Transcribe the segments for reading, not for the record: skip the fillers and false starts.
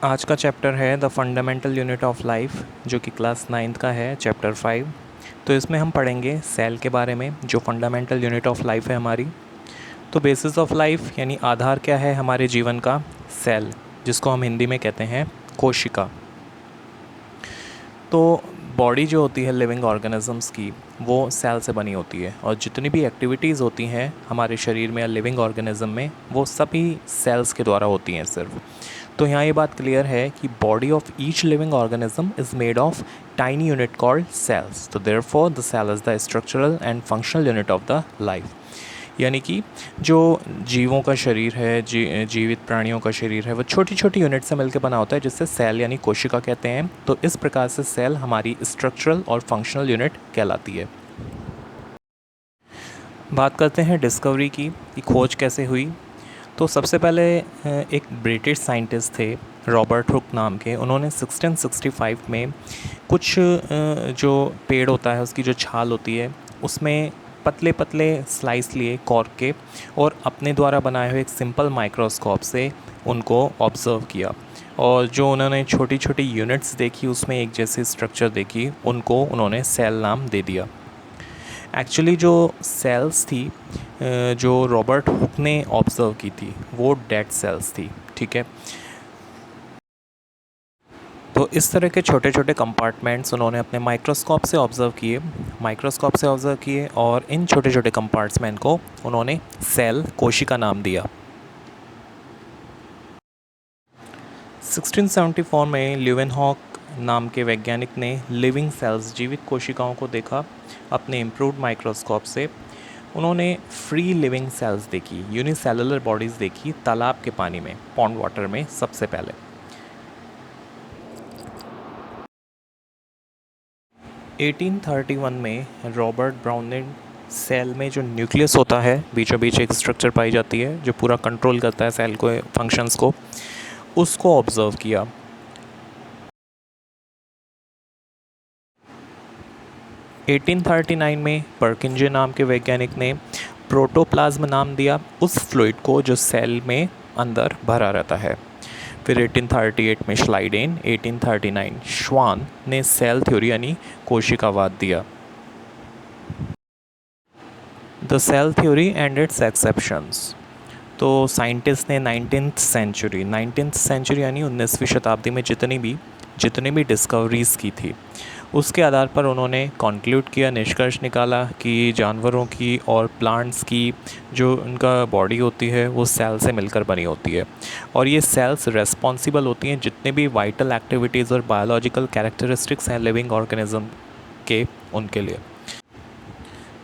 आज का चैप्टर है the fundamental unit of life, जो कि क्लास 9th का है, चैप्टर 5। तो इसमें हम पढ़ेंगे सेल के बारे में, जो फंडामेंटल यूनिट ऑफ लाइफ है हमारी। तो बेसिस ऑफ लाइफ यानी आधार क्या है हमारे जीवन का? सेल, जिसको हम हिंदी में कहते हैं कोशिका। तो बॉडी जो होती है लिविंग ऑर्गेनिजम्स की, वो सेल से बनी होती है, और जितनी भी एक्टिविटीज़ होती हैं हमारे शरीर में या लिविंग ऑर्गेनिज्म में, वो सभी सेल्स के द्वारा होती हैं सिर्फ। तो यहाँ ये बात क्लियर है कि body of each living organism is made of tiny unit called cells. तो therefore the cell is the structural and functional unit of the life. यानी कि जो जीवों का शरीर है, जीवित प्राणियों का शरीर है, वो छोटी छोटी यूनिट से मिलकर बना होता है, जिससे सेल यानी कोशिका कहते हैं। तो इस प्रकार से सेल हमारी स्ट्रक्चरल और फंक्शनल यूनिट कहलाती है। बात करते हैं डिस्कवरी की, कि खोज कैसे हुई। तो सबसे पहले एक ब्रिटिश साइंटिस्ट थे रॉबर्ट हुक नाम के। उन्होंने 1665 में कुछ जो पेड़ होता है उसकी जो छाल होती है, उसमें पतले पतले स्लाइस लिए कॉर्क के, और अपने द्वारा बनाए हुए एक सिंपल माइक्रोस्कोप से उनको ऑब्ज़र्व किया। और जो उन्होंने छोटी छोटी यूनिट्स देखी, उसमें एक जैसी स्ट्रक्चर देखी, उनको उन्होंने सेल नाम दे दिया। एक्चुअली जो सेल्स थी जो रॉबर्ट हुक ने ऑब्ज़र्व की थी, वो डेड सेल्स थी। ठीक है। तो इस तरह के छोटे छोटे कंपार्टमेंट्स उन्होंने अपने माइक्रोस्कोप से ऑब्ज़र्व किए, और इन छोटे छोटे कंपार्टमेंट को उन्होंने सेल, कोशिका नाम दिया। 1674 में ल्यूवेनहॉक नाम के वैज्ञानिक ने लिविंग सेल्स, जीवित कोशिकाओं को देखा अपने इम्प्रूव्ड माइक्रोस्कोप से। उन्होंने फ्री लिविंग सेल्स देखी, यूनिसेलुलर बॉडीज़ देखी तालाब के पानी में, पॉन्ड वाटर में सबसे पहले। 1831 में रॉबर्ट ब्राउन ने सेल में जो न्यूक्लियस होता है, बीचों बीच एक स्ट्रक्चर पाई जाती है जो पूरा कंट्रोल करता है सेल को, फंक्शंस को, उसको ऑब्ज़र्व किया। 1839 में पर्किंजे नाम के वैज्ञानिक ने प्रोटोप्लाज्म नाम दिया उस फ्लूइड को जो सेल में अंदर भरा रहता है। फिर 1838 में श्लाइडेन, 1839 श्वान ने सेल थ्योरी यानी कोशिकावाद दिया। The cell theory and its exceptions. तो साइंटिस्ट ने 19th सेंचुरी यानी 19वीं शताब्दी में जितनी भी डिस्कवरीज़ की थी, उसके आधार पर उन्होंने कंक्लूड किया, निष्कर्ष निकाला कि जानवरों की और प्लांट्स की जो उनका बॉडी होती है, वो सेल से मिलकर बनी होती है, और ये सेल्स रेस्पॉन्सिबल होती हैं जितने भी वाइटल एक्टिविटीज़ और बायोलॉजिकल कैरेक्टरिस्टिक्स हैं लिविंग ऑर्गेनिज्म के, उनके लिए।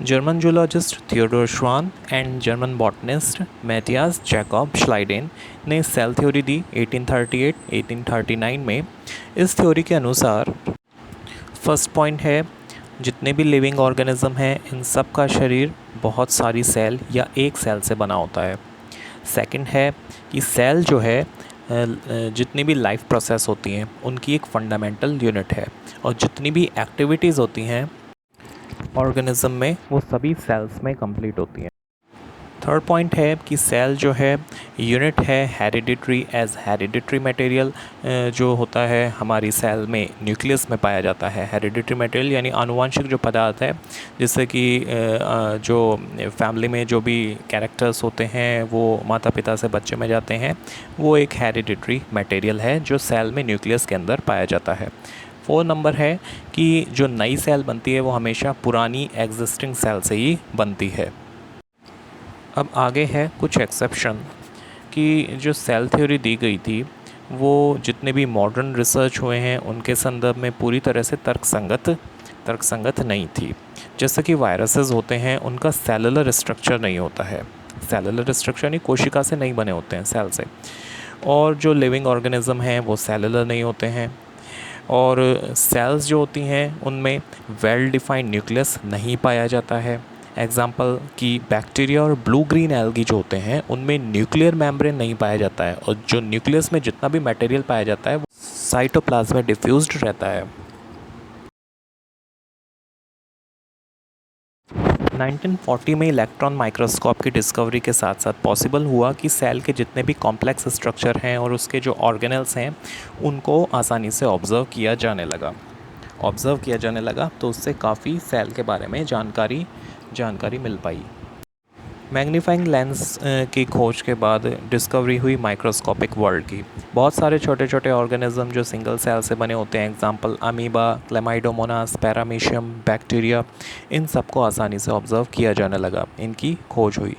German zoologist Theodor Schwann and German botanist Matthias Jakob Schleiden ने सेल थ्योरी दी 1838-1839 में। इस थ्योरी के अनुसार फर्स्ट पॉइंट है, जितने भी लिविंग ऑर्गेनिज्म हैं इन सब का शरीर बहुत सारी सेल या एक सेल से बना होता है। सेकंड है कि सेल जो है जितनी भी लाइफ प्रोसेस होती हैं उनकी एक फंडामेंटल यूनिट है, और जितनी भी एक्टिविटीज़ होती हैं ऑर्गेनिज्म में, वो सभी सेल्स में कंप्लीट होती हैं। थर्ड पॉइंट है कि सेल जो है यूनिट है हेरिडिटरी, एज हेरिडिटरी मटेरियल जो होता है हमारी सेल में न्यूक्लियस में पाया जाता है। हेरिडिटरी मटेरियल यानी आनुवंशिक जो पदार्थ है, जिससे कि जो फैमिली में जो भी कैरेक्टर्स होते हैं वो माता पिता से बच्चे में जाते हैं, वो एक हेरिडिटरी मटेरियल है जो सेल में न्यूक्लियस के अंदर पाया जाता है। 4 नंबर है कि जो नई सेल बनती है वो हमेशा पुरानी एग्जिस्टिंग सेल से ही बनती है। अब आगे है कुछ एक्सेप्शन, कि जो सेल थ्योरी दी गई थी वो जितने भी मॉडर्न रिसर्च हुए हैं उनके संदर्भ में पूरी तरह से तर्कसंगत नहीं थी। जैसे कि वायरसेस होते हैं, उनका सेलुलर स्ट्रक्चर नहीं होता है। सेलुलर स्ट्रक्चर यानी कोशिका से नहीं बने होते हैं, सेल से। और जो लिविंग ऑर्गेनिज्म हैं वो सेलुलर नहीं होते हैं। और सेल्स जो होती हैं उनमें वेल डिफाइंड न्यूक्लियस नहीं पाया जाता है। एग्जाम्पल कि बैक्टीरिया और ब्लू ग्रीन एल्गी जो होते हैं उनमें न्यूक्लियर मेम्ब्रेन नहीं पाया जाता है, और जो न्यूक्लियस में जितना भी मटेरियल पाया जाता है वो साइटोप्लाज्म में डिफ्यूज्ड रहता है। 1940 में इलेक्ट्रॉन माइक्रोस्कोप की डिस्कवरी के साथ साथ पॉसिबल हुआ कि सेल के जितने भी कॉम्प्लेक्स स्ट्रक्चर हैं और उसके जो ऑर्गेनल्स हैं उनको आसानी से ऑब्ज़र्व किया जाने लगा तो उससे काफ़ी सेल के बारे में जानकारी मिल पाई। मैग्नीफाइंग लेंस की खोज के बाद डिस्कवरी हुई माइक्रोस्कोपिक वर्ल्ड की। बहुत सारे छोटे छोटे ऑर्गेनिज्म जो सिंगल सेल से बने होते हैं, example amoeba, Chlamydomonas, Paramecium, bacteria, इन सबको आसानी से ऑब्जर्व किया जाने लगा, इनकी खोज हुई।